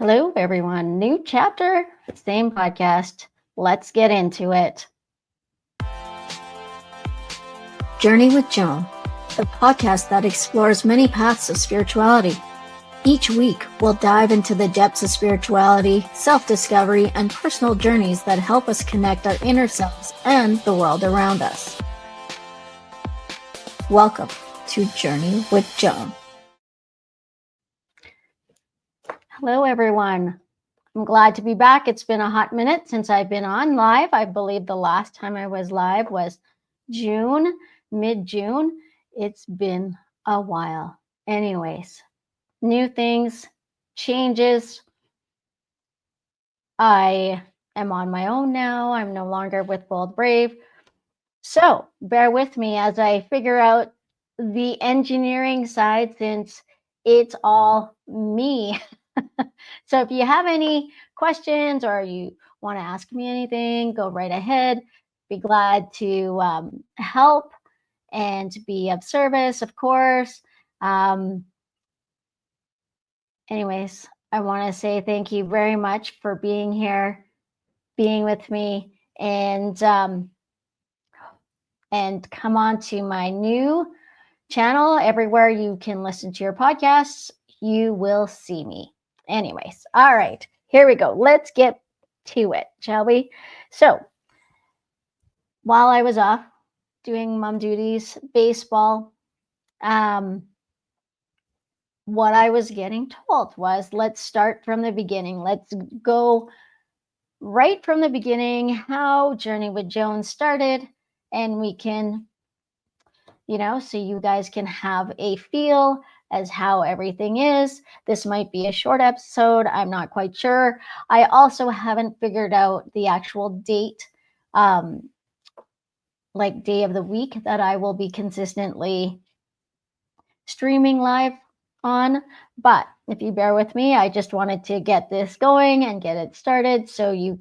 Hello, everyone. New chapter, same podcast. Let's get into it. Journey with Joan, the podcast that explores many paths of spirituality. Each week, we'll dive into the depths of spirituality, self-discovery, and personal journeys that help us connect our inner selves and the world around us. Welcome to Journey with Joan. Hello, everyone. I'm glad to be back. It's been a hot minute since I've been on live. I believe the last time I was live was June, mid-June. It's been a while. Anyways, new things, changes. I am on my own now. I'm no longer with Bold Brave. So bear with me as I figure out the engineering side since it's all me. So if you have any questions or you want to ask me anything, go right ahead. Be glad to help and be of service, of course. Anyways, I want to say thank you very much for being here, being with me, and come on to my new channel. Everywhere you can listen to your podcasts, you will see me. Anyways, all right, here we go. Let's get to it, shall we? So, while I was off doing mom duties, baseball, what I was getting told was, let's start from the beginning. Let's go right from the beginning, how Journey with Joan started, and we can, so you guys can have a feel as how everything is. This might be a short episode. I'm not quite sure. I also haven't figured out the actual date, like day of the week that I will be consistently streaming live on. But if you bear with me, I just wanted to get this going and get it started so we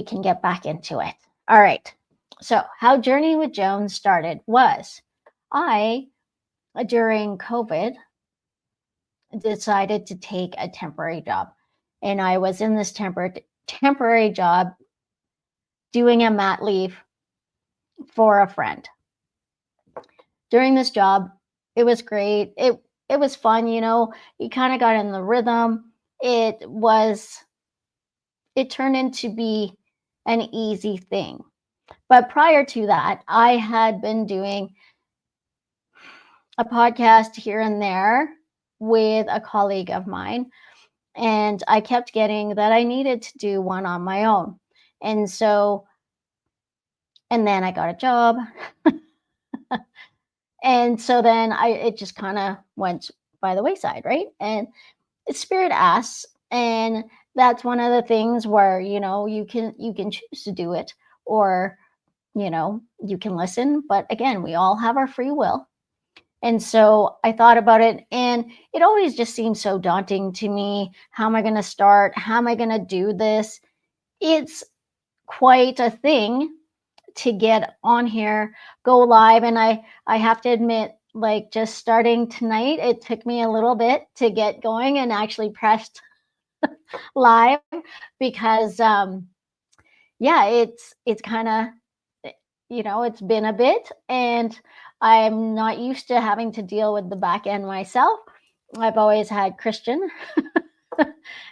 can get back into it. All right. So how Journey with Joan started was during COVID, decided to take a temporary job. And I was in this temporary job doing a mat leave for a friend. During this job, it was great. It was fun, you kind of got in the rhythm. It turned into be an easy thing. But prior to that, I had been doing a podcast here and there with a colleague of mine. And I kept getting that I needed to do one on my own. And then I got a job. And so then it just kind of went by the wayside, right? And Spirit asks, and that's one of the things where, you can choose to do it, or, you can listen. But again, we all have our free will. And so I thought about it, and it always just seems so daunting to me. How am I going to start? How am I going to do this? It's quite a thing to get on here, go live. And I have to admit, like, just starting tonight, it took me a little bit to get going and actually pressed live because, it's kind of, it's been a bit, and I'm not used to having to deal with the back end myself. I've always had Christian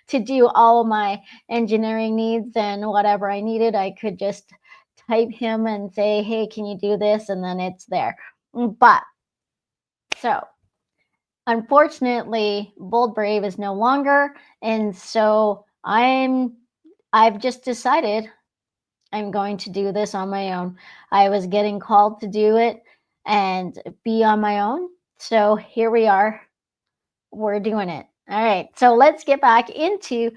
to do all my engineering needs, and whatever I needed, I could just type him and say, hey, can you do this? And then it's there. But so unfortunately, Bold Brave is no longer. And so I've just decided I'm going to do this on my own. I was getting called to do it and be on my own. So here we are. We're doing it. All right. So let's get back into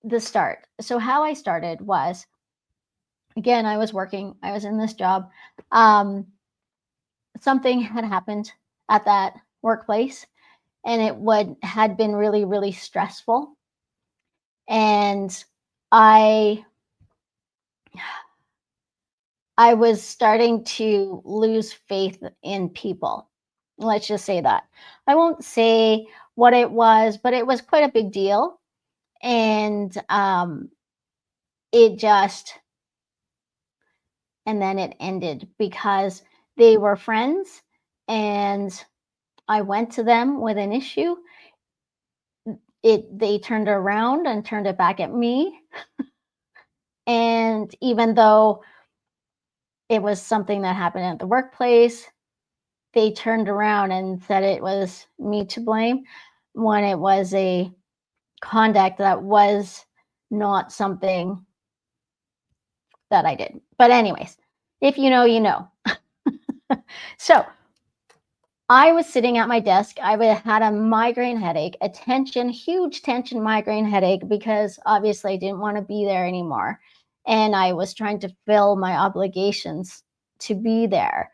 the start. So how I started was, again, I was working. I was in this job. Something had happened at that workplace, and had been really, really stressful. And I was starting to lose faith in people. Let's just say that. I won't say what it was, but it was quite a big deal. And it just, and then it ended because they were friends and I went to them with an issue. They turned around and turned it back at me. And even though it was something that happened at the workplace, they turned around and said it was me to blame when it was a conduct that was not something that I did. But anyways, if you know, you know. So I was sitting at my desk. I had a migraine headache, huge tension migraine headache, because obviously I didn't want to be there anymore. And I was trying to fill my obligations to be there.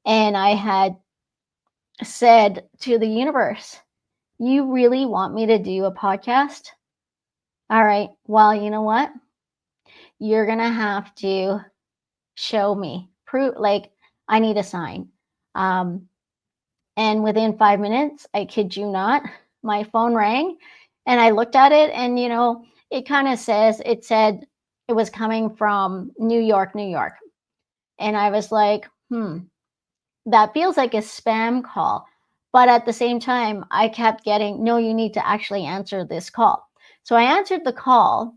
And I had said to the universe, you really want me to do a podcast? All right. Well, you know what? You're going to have to show me, prove, like, I need a sign. And within 5 minutes, I kid you not, my phone rang and I looked at it, and, it kind of it said it was coming from New York, New York. And I was like, that feels like a spam call. But at the same time, I kept getting, no, you need to actually answer this call. So I answered the call,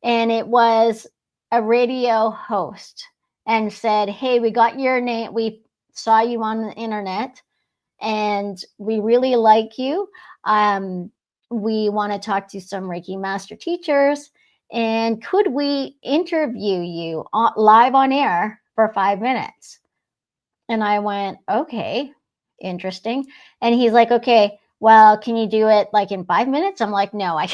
and it was a radio host and said, hey, we got your name. We saw you on the internet and we really like you. We want to talk to some Reiki master teachers. And could we interview you live on air for 5 minutes? And I went, okay, interesting. And he's like, okay, well, can you do it like in 5 minutes? I'm like, no, I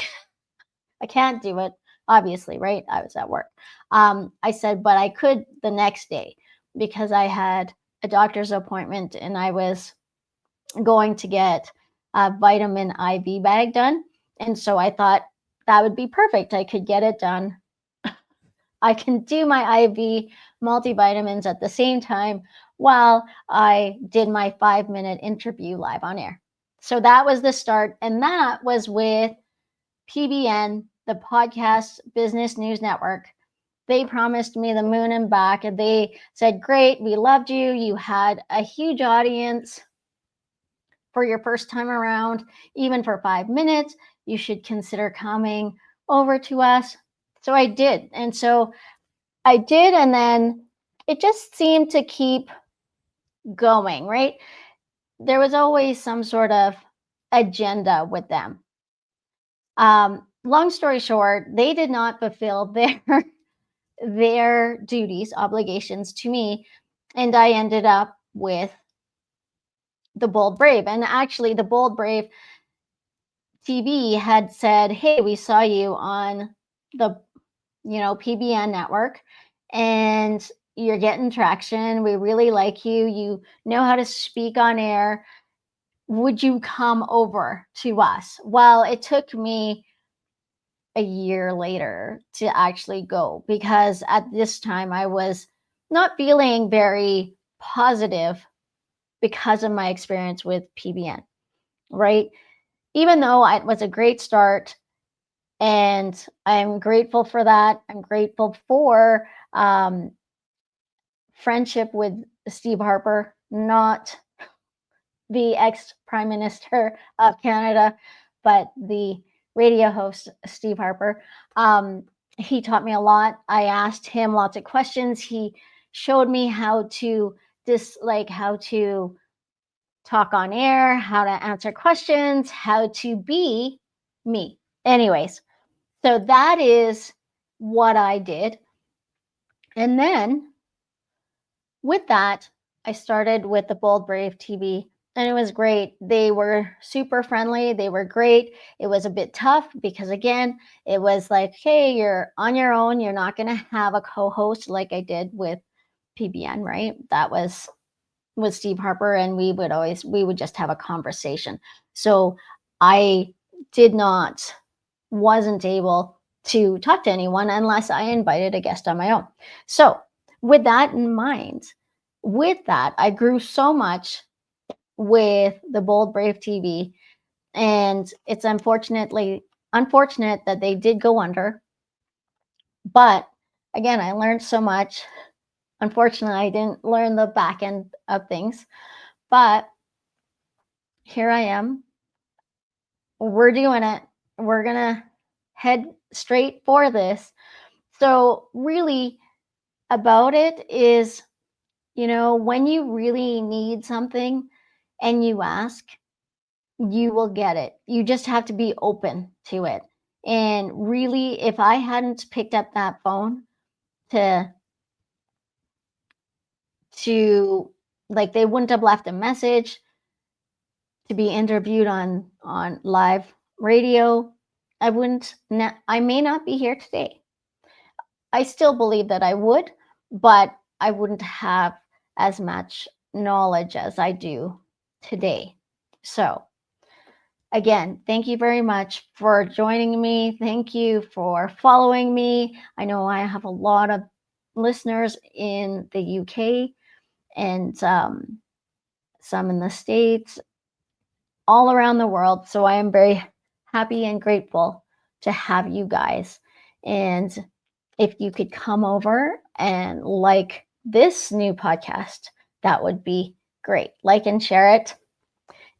can't do it, obviously, right? I was at work. I said, but I could the next day because I had a doctor's appointment and I was going to get a vitamin IV bag done. And so I thought that would be perfect. I could get it done. I can do my IV multivitamins at the same time while I did my 5-minute interview live on air. So that was the start. And that was with PBN, the Podcast Business News Network. They promised me the moon and back, and they said, great, we loved you. You had a huge audience for your first time around, even for 5 minutes. You should consider coming over to us. So I did. And so I did. And then it just seemed to keep going, right? There was always some sort of agenda with them. Long story short, they did not fulfill their duties, obligations to me, and I ended up with the Bold Brave. And actually, the Bold Brave TV had said, "Hey, we saw you on the PBN network, and you're getting traction. We really like you. You know how to speak on air. Would you come over to us?" Well, it took me a year later to actually go because at this time I was not feeling very positive because of my experience with PBN, right? Even though it was a great start and I'm grateful for that. I'm grateful for friendship with Steve Harper, not the ex-Prime Minister of Canada, but the radio host, Steve Harper. He taught me a lot. I asked him lots of questions. He showed me how to how to talk on air, how to answer questions, how to be me. Anyways, so that is what I did. And then with that, I started with the Bold Brave TV, and it was great. They were super friendly. They were great. It was a bit tough because, again, it was like, hey, you're on your own. You're not going to have a co-host like I did with PBN, right? That was with Steve Harper, and we would just have a conversation. So I wasn't able to talk to anyone unless I invited a guest on my own. So with that in mind, with that, I grew so much with the Bold Brave TV, and it's unfortunate that they did go under. But again, I learned so much. Unfortunately, I didn't learn the back end of things, but here I am. We're doing it. We're gonna head straight for this. So really about it is, when you really need something and you ask, you will get it. You just have to be open to it. And really, if I hadn't picked up that phone to like, they wouldn't have left a message to be interviewed on live radio, I may not be here today. I still believe that I would, but I wouldn't have as much knowledge as I do today. So again, thank you very much for joining me. Thank you for following me. I know I have a lot of listeners in the UK and some in the States, all around the world. So I am very happy and grateful to have you guys. And if you could come over and like this new podcast, that would be great. Like and share it.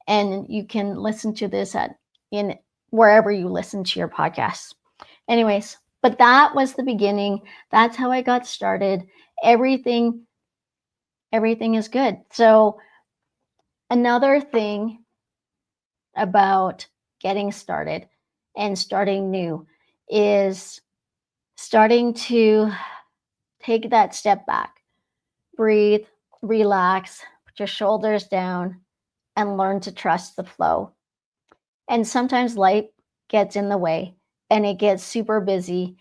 And you can listen to this in wherever you listen to your podcasts. Anyways, but that was the beginning. That's how I got started. Everything is good. So another thing about getting started and starting new is starting to take that step back, breathe, relax, put your shoulders down, and learn to trust the flow. And sometimes life gets in the way and it gets super busy.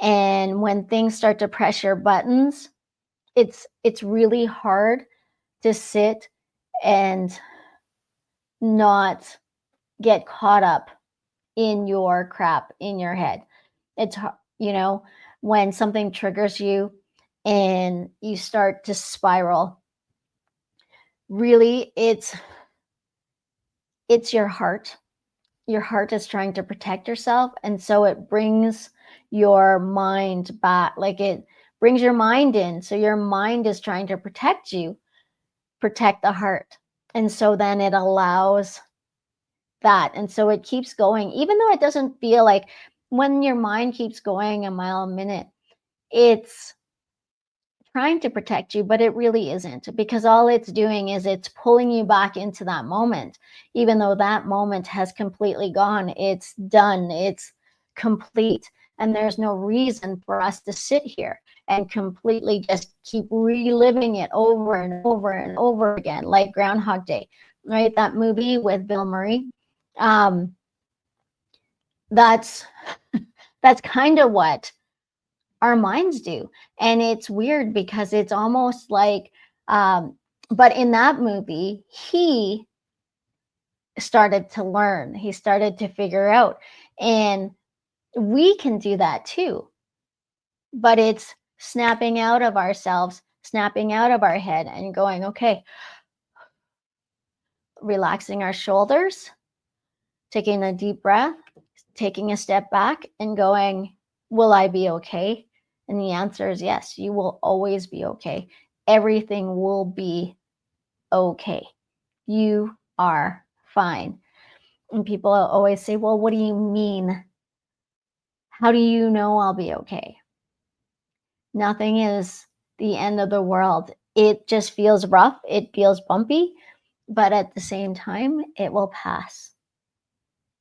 And when things start to press your buttons, it's really hard to sit and not get caught up in your crap in your head. It's, when something triggers you and you start to spiral, really it's your heart. Your heart is trying to protect yourself, and so it brings your mind back. Like, it brings your mind in, so your mind is trying to protect you, protect the heart, and so then it allows that, and so it keeps going, even though it doesn't feel like, when your mind keeps going a mile a minute, it's trying to protect you, but it really isn't, because all it's doing is it's pulling you back into that moment. Even though that moment has completely gone, it's done, it's complete, and there's no reason for us to sit here and completely just keep reliving it over and over and over again, like Groundhog Day, right? That movie with Bill Murray. That's that's kind of what our minds do. And it's weird because it's almost like, but in that movie, he started to learn, he started to figure out. And we can do that too. But it's snapping out of ourselves, snapping out of our head and going, okay, relaxing our shoulders, taking a deep breath, taking a step back and going, will I be okay? And the answer is yes, you will always be okay. Everything will be okay. You are fine. And people always say, well, what do you mean? How do you know I'll be okay? Nothing is the end of the world. It just feels rough. It feels bumpy, but at the same time, it will pass.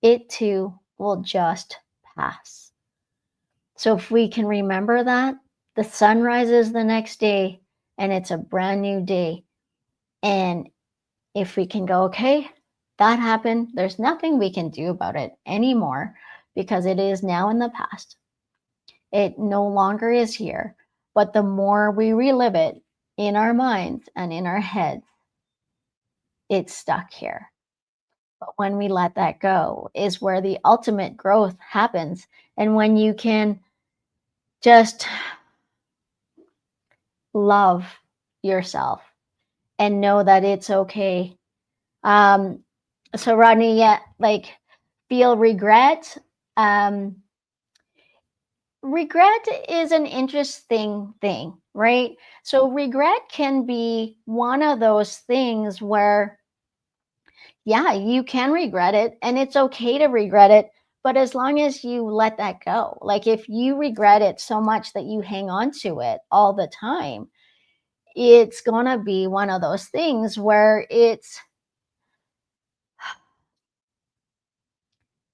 It too will just pass. So if we can remember that, the sun rises the next day and it's a brand new day. And if we can go, okay, that happened, there's nothing we can do about it anymore because it is now in the past. It no longer is here. But the more we relive it in our minds and in our heads, it's stuck here. But when we let that go is where the ultimate growth happens. And when you can just love yourself and know that it's okay So Rodney, yeah, like feel regret. Um, Regret is an interesting thing, right? So regret can be one of those things where, yeah, you can regret it and it's okay to regret it, but as long as you let that go. Like if you regret it so much that you hang on to it all the time, it's going to be one of those things where it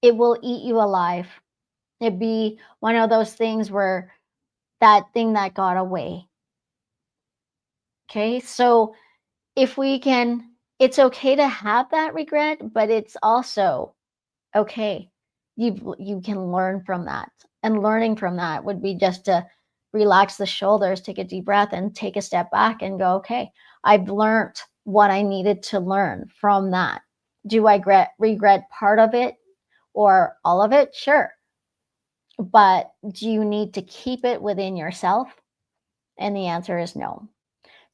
will eat you alive. It'd be one of those things where that thing that got away. Okay? So if we can, it's okay to have that regret, but it's also okay. You can learn from that. And learning from that would be just to relax the shoulders, take a deep breath, and take a step back and go, okay, I've learned what I needed to learn from that. Do I regret part of it or all of it? Sure. But do you need to keep it within yourself? And the answer is no.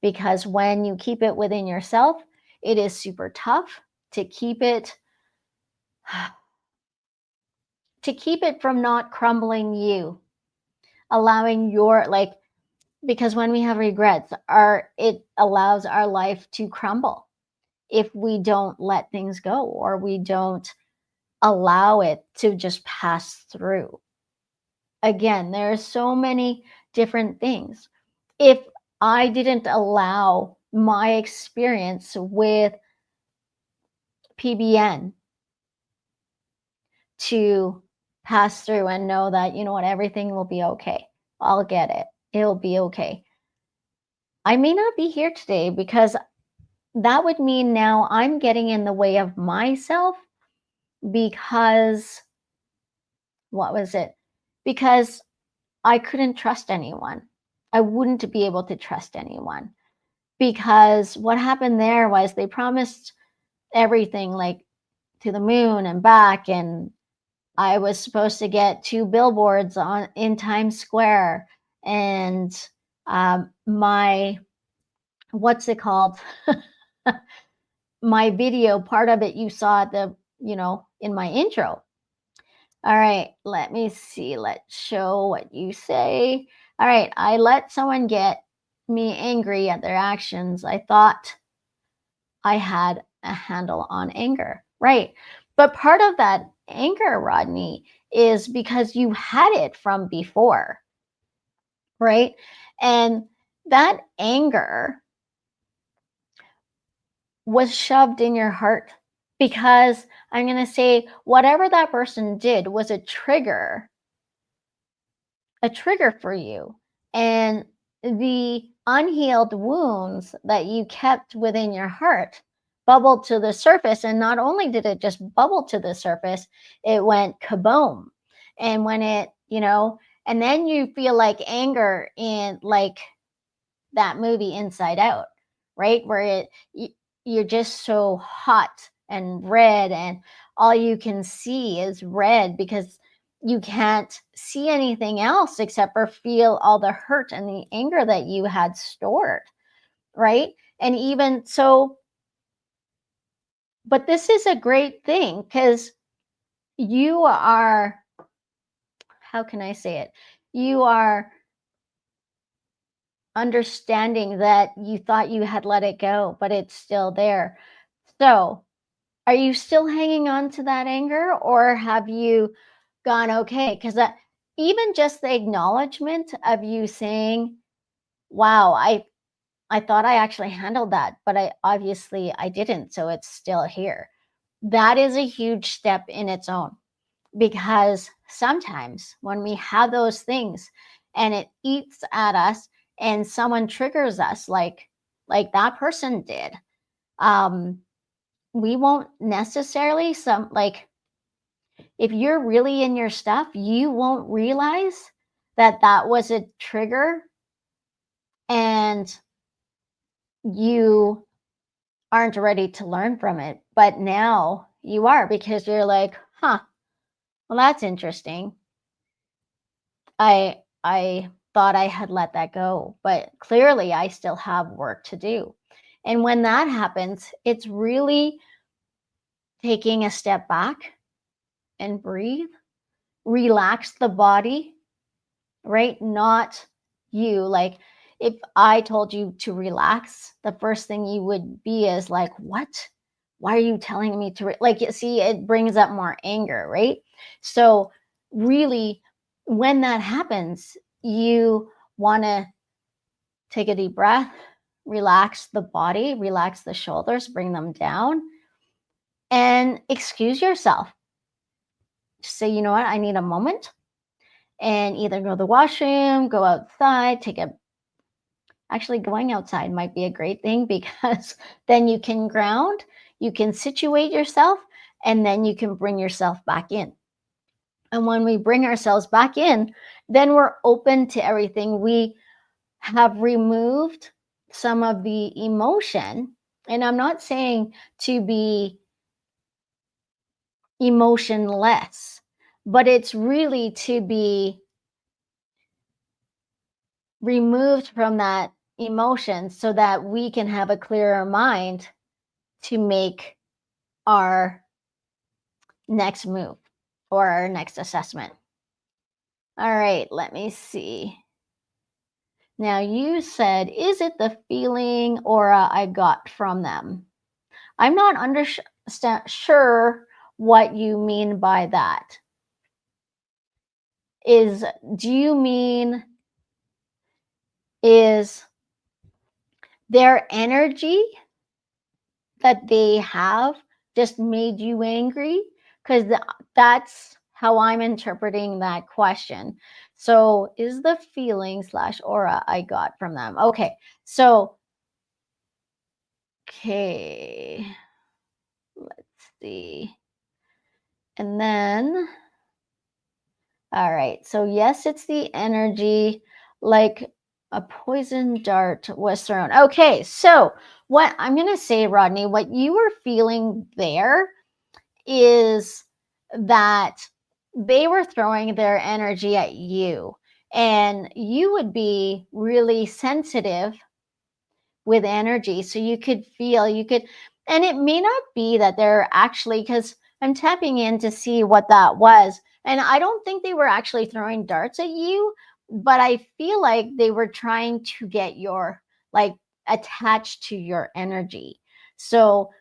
Because when you keep it within yourself, it is super tough to keep it from not crumbling you, allowing your like because when we have regrets, it allows our life to crumble if we don't let things go or we don't allow it to just pass through. Again, there are so many different things. If I didn't allow my experience with PBN to pass through and know that, you know what, everything will be okay. I'll get it. It'll be okay. I may not be here today because that would mean now I'm getting in the way of myself because what was it? Because I couldn't trust anyone. I wouldn't be able to trust anyone because what happened there was they promised everything like to the moon and back, and I was supposed to get 2 billboards on in Times Square, and my what's it called? My video part of it you saw at the in my intro. All right, let me see. Let's show what you say. All right, I let someone get me angry at their actions. I thought I had a handle on anger. Right. But part of that anger, Rodney, is because you had it from before. Right. And that anger was shoved in your heart because I'm going to say whatever that person did was a trigger for you. And the unhealed wounds that you kept within your heart bubbled to the surface. And not only did it just bubble to the surface, it went kaboom. And when and then you feel like anger in like that movie Inside Out, right? Where you're just so hot and red, and all you can see is red because you can't see anything else except for feel all the hurt and the anger that you had stored, right? And even so, but this is a great thing because you are, how can I say it? You are understanding that you thought you had let it go, but it's still there. So, are you still hanging on to that anger or have you gone okay? Because even just the acknowledgement of you saying, wow, I thought I actually handled that, but I didn't, so it's still here. That is a huge step in its own because sometimes when we have those things and it eats at us and someone triggers us like that person did, um we won't necessarily if you're really in your stuff, you won't realize that that was a trigger and you aren't ready to learn from it. But now you are because you're like, huh, well, that's interesting. I thought I had let that go, but clearly I still have work to do. And when that happens, it's really taking a step back and breathe, relax the body, right? Not you. Like if I told you to relax, the first thing you would be is like, what? Why are you telling me to like you see, it brings up more anger, right? So really, when that happens, you want to take a deep breath, relax the body, relax the shoulders, bring them down, and excuse yourself. Just say, you know what, I need a moment, and either go to the washroom, go outside, take a actually going outside might be a great thing because then you can ground, you can situate yourself, and then you can bring yourself back in. And when we bring ourselves back in, then we're open to everything. We have removed some of the emotion. And I'm not saying to be emotionless, but it's really to be removed from that emotion so that we can have a clearer mind to make our next move or our next assessment. All right, let me see. Now, you said, is it the feeling aura I got from them? I'm not sure what you mean by that. Do you mean, is their energy that they have just made you angry? Because that's how I'm interpreting that question. So, is the feeling / aura I got from them? Okay, so, okay, let's see. And then, all right, so yes, it's the energy, like a poison dart was thrown. Okay, so what I'm going to say, Rodney, what you were feeling there is that they were throwing their energy at you, and you would be really sensitive with energy. So you could feel, and it may not be that they're actually, because I'm tapping in to see what that was. And I don't think they were actually throwing darts at you, but I feel like they were trying to get your, like, attached to your energy. So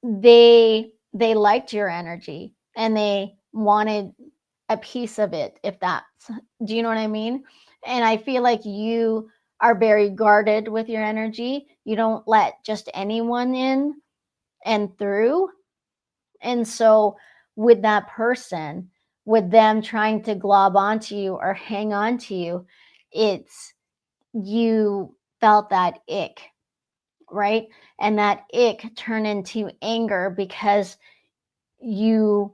they liked your energy and they wanted a piece of it, if that's, do you know what I mean? And I feel like you are very guarded with your energy. You don't let just anyone in and through. And so with that person, with them trying to glob onto you or hang on to you, it's, you felt that ick, right? And that ick turned into anger because you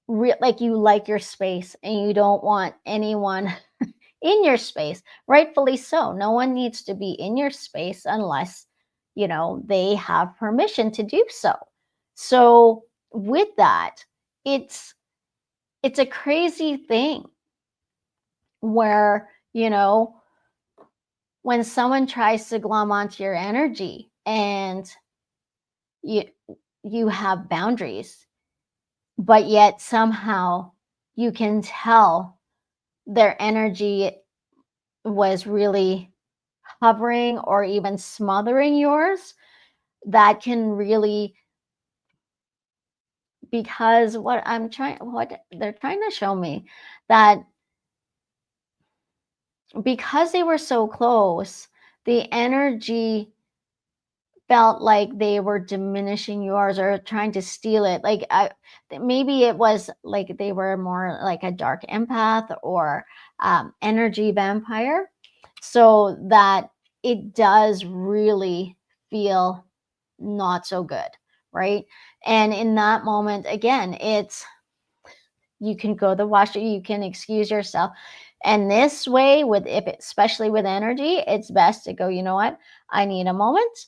like you like your space and you don't want anyone in your space. Rightfully so. No one needs to be in your space unless, they have permission to do so. So with that, it's a crazy thing where, when someone tries to glom onto your energy and you you have boundaries, but yet somehow you can tell their energy was really hovering or even smothering yours, that can really, because what they're trying to show me, that because they were so close, the energy felt like they were diminishing yours or trying to steal it. Like maybe it was like they were more like a dark empath or energy vampire, so that it does really feel not so good, right? And in that moment, again, it's, you can go to the washroom, you can excuse yourself. And this way, especially with energy, it's best to go, you know what, I need a moment.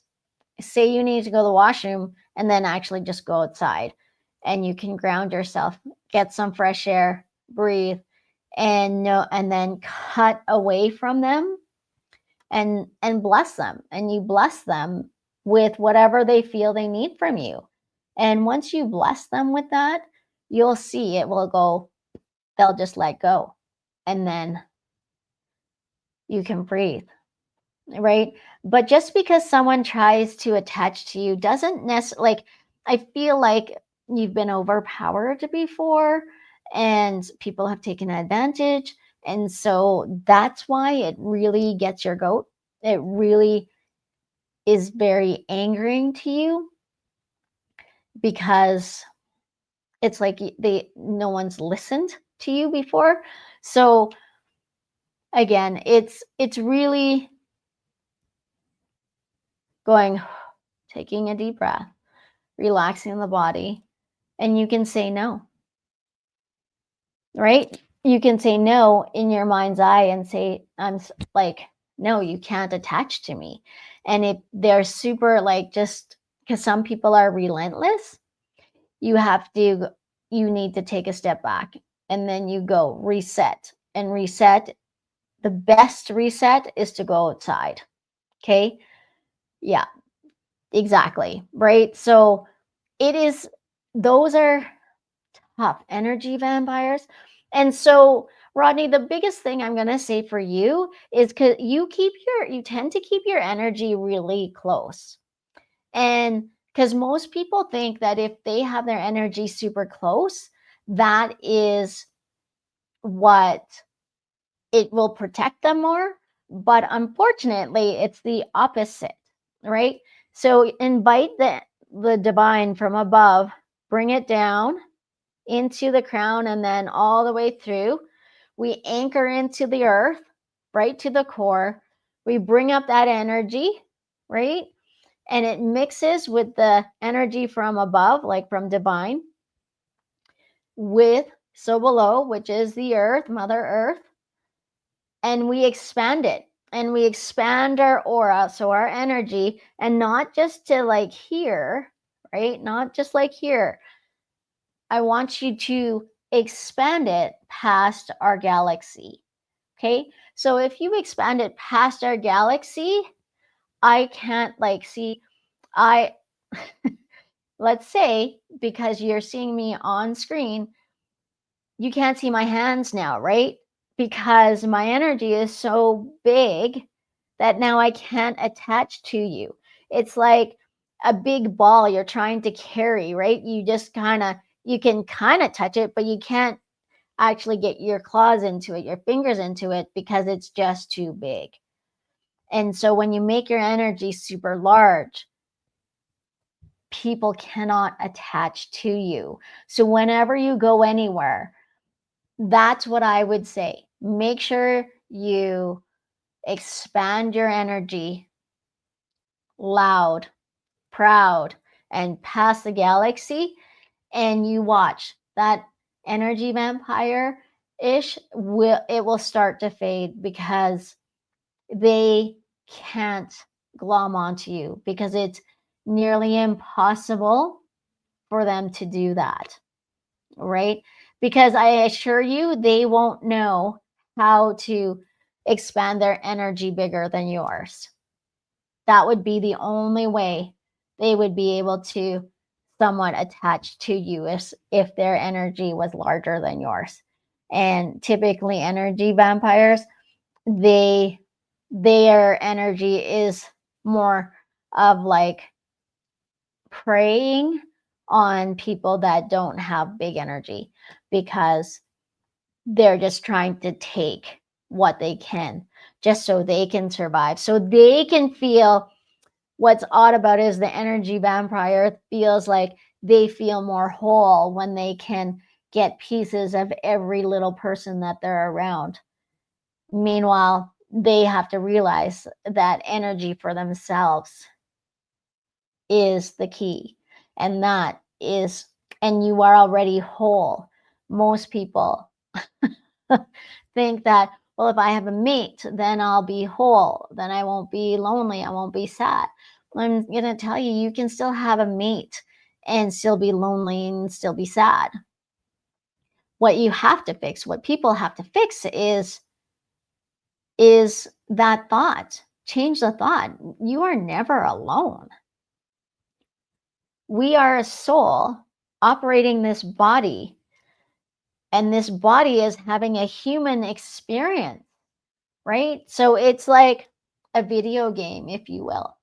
Say you need to go to the washroom, and then actually just go outside and you can ground yourself, get some fresh air, breathe, and then cut away from them and bless them. And you bless them with whatever they feel they need from you. And once you bless them with that, you'll see it will go, they'll just let go. And then you can breathe, right? But just because someone tries to attach to you doesn't necessarily, like, I feel like you've been overpowered before and people have taken advantage. And so that's why it really gets your goat. It really is very angering to you because it's like no one's listened to you before. So again, it's really going, taking a deep breath, relaxing the body, and you can say no, right? You can say no in your mind's eye and say, like, no, you can't attach to me. And if they're super, like, just because some people are relentless, you have to, you need to take a step back and then you go reset and reset. The best reset is to go outside. Okay. Yeah, exactly. Right. So it is, those are tough energy vampires. And so, Rodney, the biggest thing I'm going to say for you is because you tend to keep your energy really close. And because most people think that if they have their energy super close, that is what it will protect them more. But unfortunately, it's the opposite, right? So invite the divine from above, bring it down into the crown and then all the way through. We anchor into the earth, right to the core. We bring up that energy, right? And it mixes with the energy from above, like from divine, with so below, which is the earth, Mother Earth, and we expand it and we expand our aura, so our energy, and not just to like here, right? Not just like here. I want you to expand it past our galaxy. Okay. So if you expand it past our galaxy, I can't like see, I, let's say, because you're seeing me on screen, you can't see my hands now, right? Because my energy is so big that now I can't attach to you. It's like a big ball you're trying to carry, right? You just kind of, you can kind of touch it, but you can't actually get your claws into it, your fingers into it, because it's just too big. And so when you make your energy super large, people cannot attach to you. So whenever you go anywhere, that's what I would say. Make sure you expand your energy loud, proud, and past the galaxy, and you watch that energy vampire ish will start to fade because they can't glom onto you, because it's nearly impossible for them to do that, right? Because I assure you, they won't know how to expand their energy bigger than yours. That would be the only way they would be able to somewhat attach to you if their energy was larger than yours. And typically energy vampires, they their energy is more of like preying on people that don't have big energy, because they're just trying to take what they can just so they can survive, so they can feel. What's odd about it is the energy vampire feels like they feel more whole when they can get pieces of every little person that they're around. Meanwhile, they have to realize that energy for themselves is the key. And that is, and you are already whole. Most people think that, well, if I have a mate, then I'll be whole. Then I won't be lonely. I won't be sad. I'm going to tell you, you can still have a mate and still be lonely and still be sad. What you have to fix, what people have to fix is that thought. Change the thought. You are never alone. We are a soul operating this body, and this body is having a human experience, right? So it's like a video game, if you will.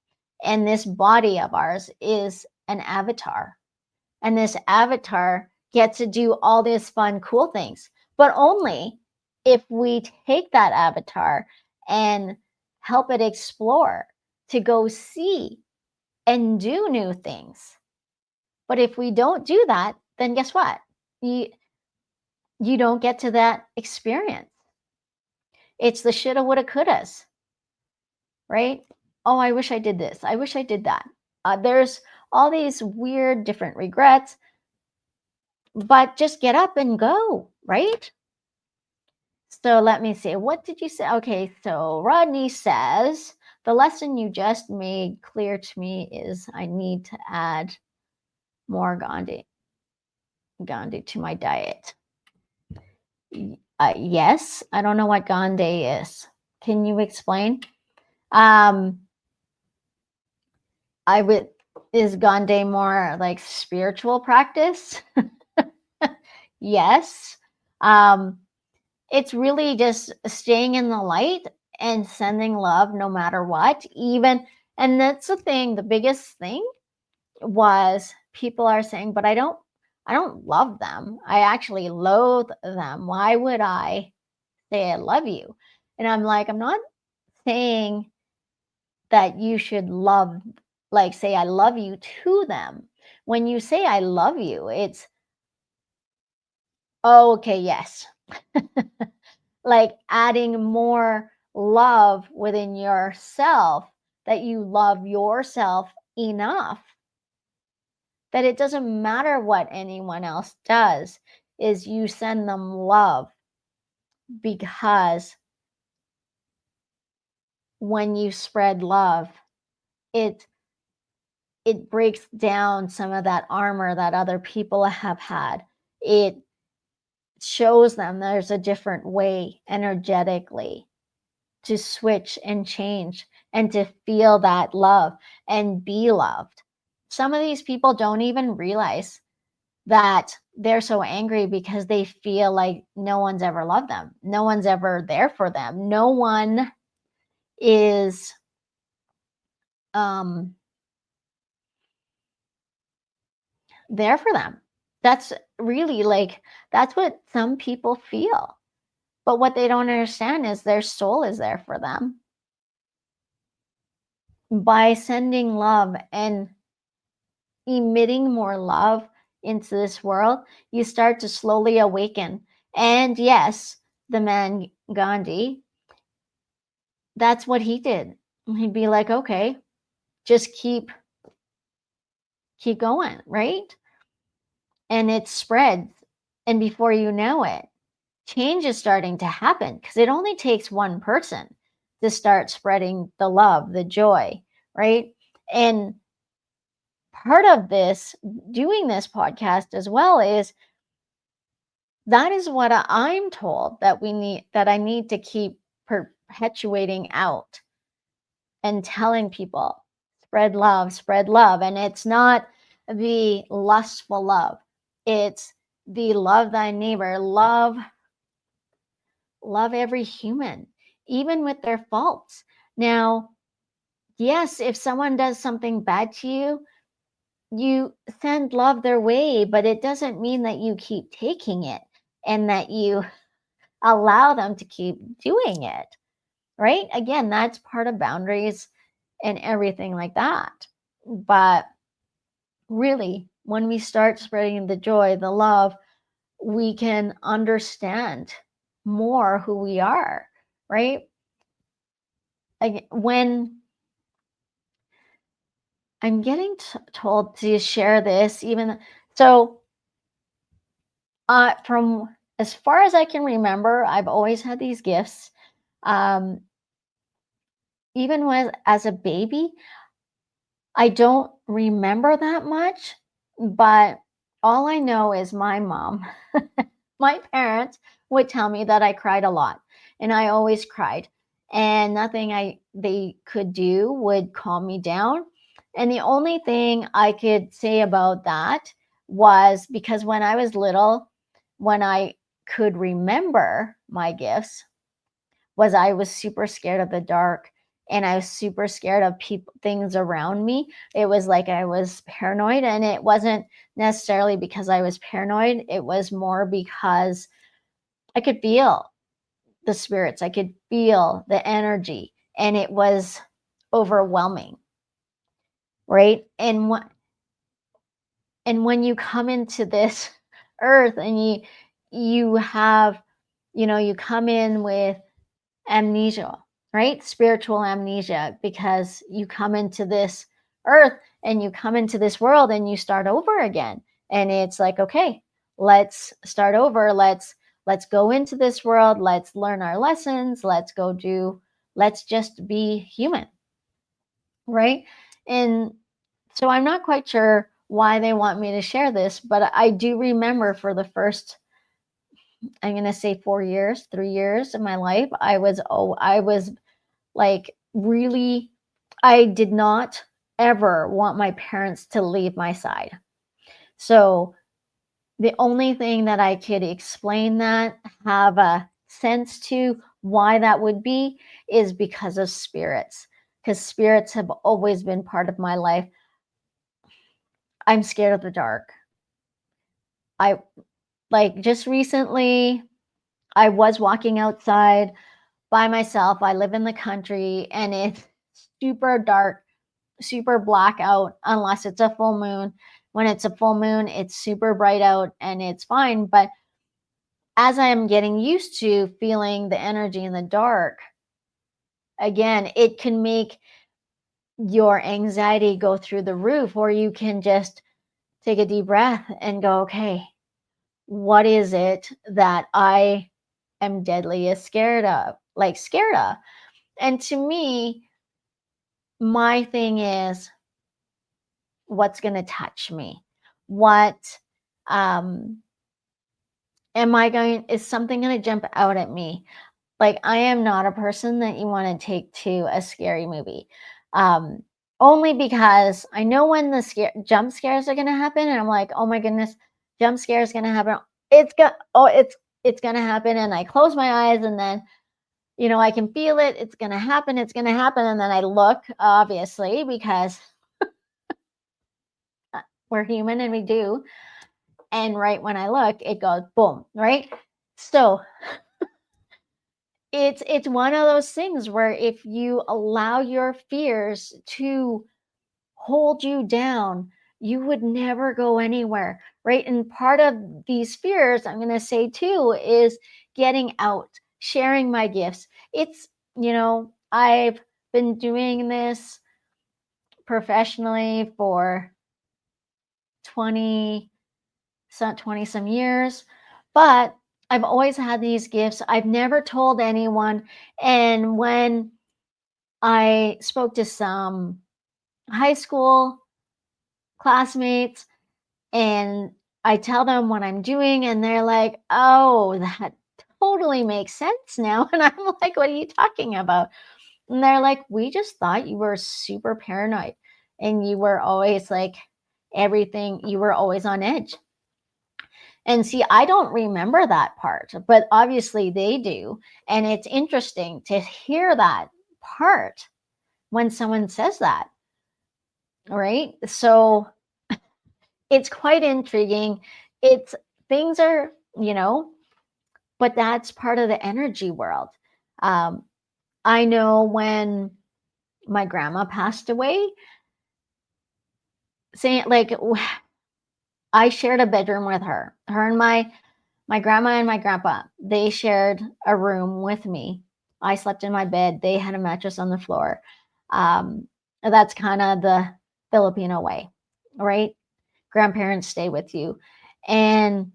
And this body of ours is an avatar. And this avatar gets to do all these fun, cool things, but only if we take that avatar and help it explore, to go see and do new things. But if we don't do that, then guess what? You don't get to that experience. It's the shoulda, woulda, couldas, right? Oh, I wish I did this. I wish I did that. There's all these weird different regrets, but just get up and go, right? So let me see. What did you say? Okay, so Rodney says, the lesson you just made clear to me is I need to add more Gandhi to my diet. Yes, I don't know what Gandhi is. Can you explain? Is Gandhi more like spiritual practice? Yes. It's really just staying in the light and sending love no matter what, even, and that's the thing, the biggest thing was people are saying, but I don't love them. I actually loathe them. Why would I say I love you? And I'm like, I'm not saying that you should love, like say I love you to them. When you say I love you, it's, oh, okay, yes. Like adding more love within yourself, that you love yourself enough that it doesn't matter what anyone else does, is you send them love, because when you spread love, it breaks down some of that armor that other people have had. It shows them there's a different way energetically to switch and change and to feel that love and be loved. Some of these people don't even realize that they're so angry because they feel like no one's ever loved them. No one's ever there for them. No one is there for them. That's really like, that's what some people feel. But what they don't understand is their soul is there for them. By sending love and emitting more love into this world, you start to slowly awaken. And yes, the man Gandhi, that's what he did. He'd be like, okay, just keep going, right? And it spreads. And before you know it, change is starting to happen, because it only takes one person to start spreading the love, the joy, right? And part of this, doing this podcast as well, is that is what I'm told that I need to keep perpetuating out and telling people, spread love. And it's not the lustful love, it's the love thy neighbor, love every human, even with their faults. Now, yes, if someone does something bad to you, you send love their way, but it doesn't mean that you keep taking it and that you allow them to keep doing it, right? Again, that's part of boundaries and everything like that. But really, when we start spreading the joy, the love, we can understand more who we are, right? When I'm getting told to share this, even so, from as far as I can remember, I've always had these gifts. Even as a baby, I don't remember that much, but all I know is my mom, my parents would tell me that I cried a lot, and I always cried, and nothing they could do would calm me down. And the only thing I could say about that was because when I was little, when I could remember my gifts, was I was super scared of the dark, and I was super scared of people, things around me. It was like I was paranoid, and it wasn't necessarily because I was paranoid. It was more because I could feel the spirits. I could feel the energy, and it was overwhelming, right? And when you come into this earth and you have, you come in with amnesia, right? Spiritual amnesia, because you come into this earth and you come into this world and you start over again. And it's like, okay, let's start over. Let's go into this world. Let's learn our lessons. Let's just be human, right? And so I'm not quite sure why they want me to share this, but I do remember for the first, I'm going to say 4 years, 3 years of my life, I was like, really, I did not ever want my parents to leave my side. So the only thing that I could explain that, have a sense to why that would be, is because of spirits. Because spirits have always been part of my life. I'm scared of the dark. I like just recently, I was walking outside by myself. I live in the country and it's super dark, super black out, unless it's a full moon. When it's a full moon, it's super bright out and it's fine. But as I am getting used to feeling the energy in the dark, again, it can make your anxiety go through the roof, or you can just take a deep breath and go, okay, what is it that I am deadly scared of? Like, scared of. And to me, my thing is, what's going to touch me? What um is something going to jump out at me? Like, I am not a person that you want to take to a scary movie. Um Only because I know when the jump scares are going to happen, and I'm like, "Oh my goodness, jump scare is going to happen." It's going to happen, and I close my eyes, and then I can feel it. It's going to happen. It's going to happen, and then I look, obviously, because we're human and we do. And right when I look, it goes boom, right? So it's one of those things where if you allow your fears to hold you down, you would never go anywhere, right? And part of these fears, I'm going to say too, is getting out, sharing my gifts. It's, I've been doing this professionally for 20 20 some years, but I've always had these gifts. I've never told anyone. And when I spoke to some high school classmates and I tell them what I'm doing, and they're like, "Oh, that totally makes sense now." And I'm like, "What are you talking about?" And they're like, "We just thought you were super paranoid and you were always like you were always on edge." And see, I don't remember that part, but obviously they do. And it's interesting to hear that part when someone says that, right? So it's quite intriguing. It's things are, but that's part of the energy world. Um, I know when my grandma passed away, saying like, I shared a bedroom with her. Her and my grandma and my grandpa, they shared a room with me. I slept in my bed. They had a mattress on the floor. That's kind of the Filipino way, right? Grandparents stay with you. And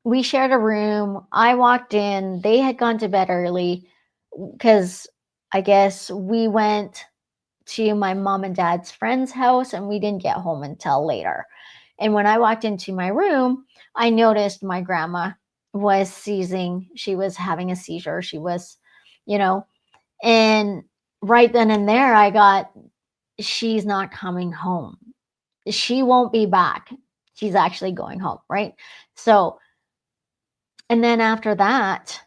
we shared a room. I walked in. They had gone to bed early because I guess we went to my mom and dad's friend's house and we didn't get home until later. And when I walked into my room, I noticed my grandma was seizing. She was having a seizure. She was, you know, and right then and there, I got she's not coming home. She won't be back. She's actually going home, right? So, and then after that,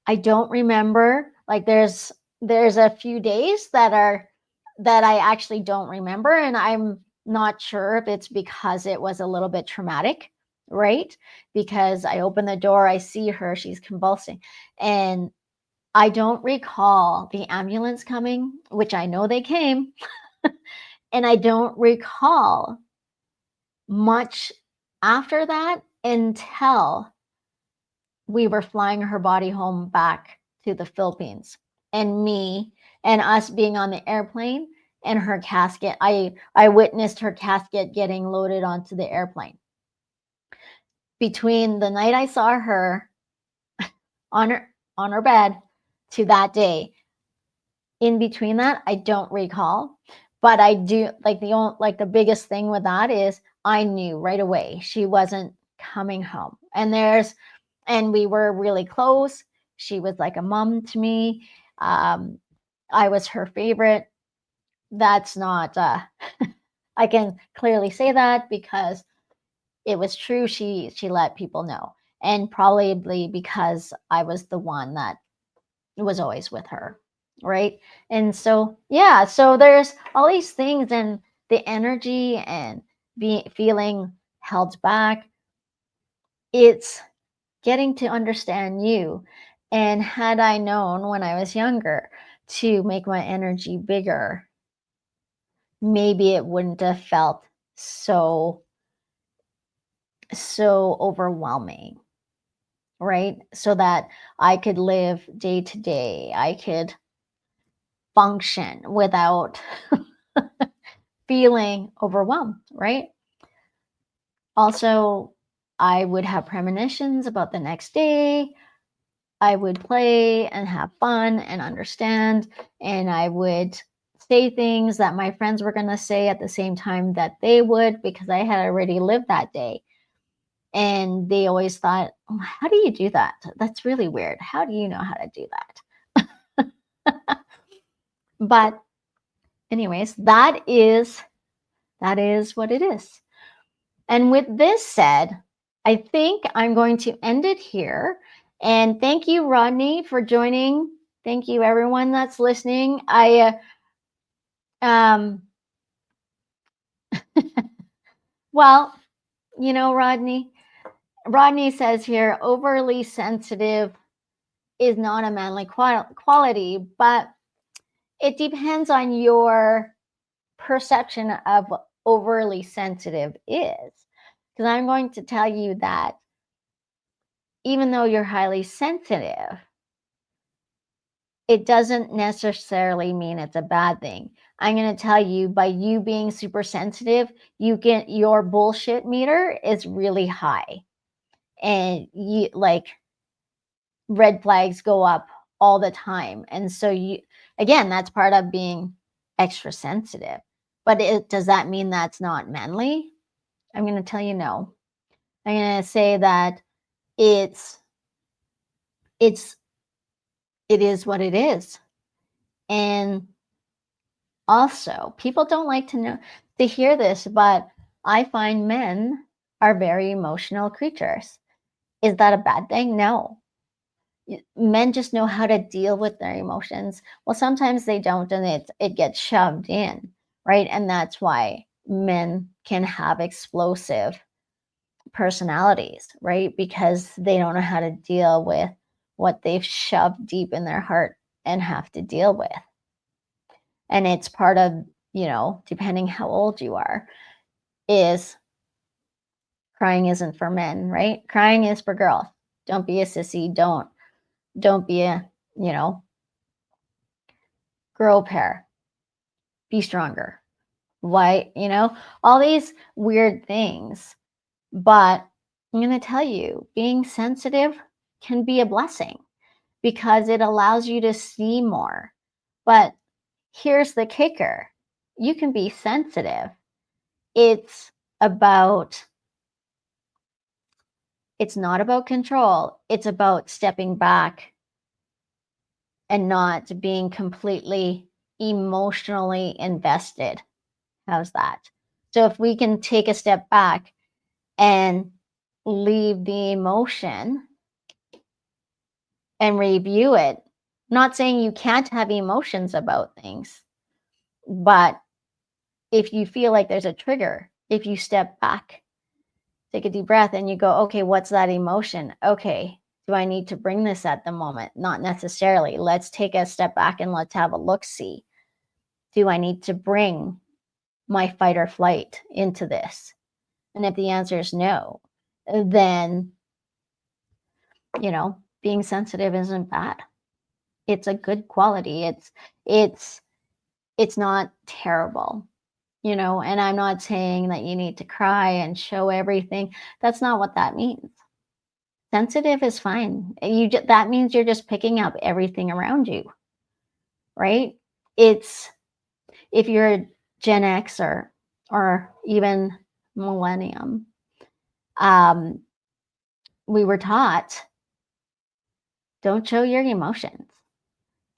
I don't remember. Like there's a few days that I actually don't remember, and I'm not sure if it's because it was a little bit traumatic, right? Because I open the door, I see her, she's convulsing, and I don't recall the ambulance coming, which I know they came, and I don't recall much after that until we were flying her body home back to the Philippines, and me and us being on the airplane, and her casket, I witnessed her casket getting loaded onto the airplane. Between the night I saw her on her bed to that day, in between that, I don't recall, but I do, like, the biggest thing with that is I knew right away she wasn't coming home. And we were really close. She was like a mom to me. I was her favorite. That's not I can clearly say that because it was true. She let people know, and probably because I was the one that was always with her, right? And so yeah, so there's all these things, and the energy and feeling held back. It's getting to understand you. And had I known when I was younger to make my energy bigger, maybe it wouldn't have felt so overwhelming, right? So that I could live day to day. I could function without feeling overwhelmed, right? Also, I would have premonitions about the next day. I would play and have fun and understand, and I would say things that my friends were going to say at the same time that they would, because I had already lived that day. And they always thought, oh, how do you do that? That's really weird. How do you know how to do that? But anyways, that is what it is. And with this said, I think I'm going to end it here. And thank you, Rodney, for joining. Thank you, everyone that's listening. Um, well, Rodney says here, overly sensitive is not a manly quality, but it depends on your perception of what overly sensitive is. Because I'm going to tell you that even though you're highly sensitive, it doesn't necessarily mean it's a bad thing. I'm going to tell you, by you being super sensitive, your bullshit meter is really high, and you, like, red flags go up all the time. And so again, that's part of being extra sensitive. But does that mean that's not manly? I'm going to tell you no. I'm going to say that it's it is what it is. And also, people don't like to hear this, but I find men are very emotional creatures. Is that a bad thing? No. Men just know how to deal with their emotions. Well, sometimes they don't, and it gets shoved in, right? And that's why men can have explosive personalities, right? Because they don't know how to deal with what they've shoved deep in their heart and have to deal with. And it's part of, depending how old you are, is crying isn't for men, right? Crying is for girls. Don't be a sissy. Don't be a, girl pair. Be stronger. Why, all these weird things. But I'm going to tell you, being sensitive can be a blessing because it allows you to see more. But here's the kicker: you can be sensitive. It's not about control. It's about stepping back and not being completely emotionally invested. How's that? So if we can take a step back and leave the emotion and review it, not saying you can't have emotions about things, but if you feel like there's a trigger, if you step back, take a deep breath and you go, okay, what's that emotion? Okay, do I need to bring this at the moment? Not necessarily. Let's take a step back and let's have a look see. Do I need to bring my fight or flight into this? And if the answer is no, then, being sensitive isn't bad. It's a good quality. It's it's not terrible, and I'm not saying that you need to cry and show everything. That's not what that means. Sensitive is fine. That means you're just picking up everything around you, right? It's if you're a Gen X or even millennium, we were taught, don't show your emotions.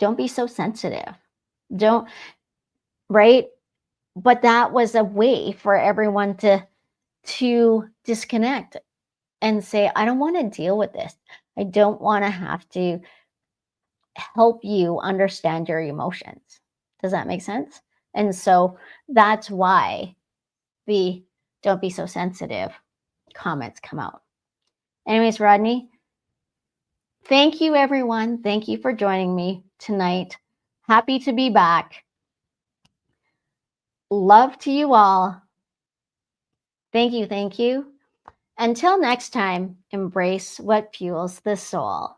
Don't be so sensitive. Don't, right? But that was a way for everyone to disconnect and say, I don't want to deal with this. I don't want to have to help you understand your emotions. Does that make sense? And so that's why the don't be so sensitive comments come out. Anyways, Rodney, thank you, everyone. Thank you for joining me tonight. Happy to be back. Love to you all. Thank you. Thank you. Until next time, embrace what fuels the soul.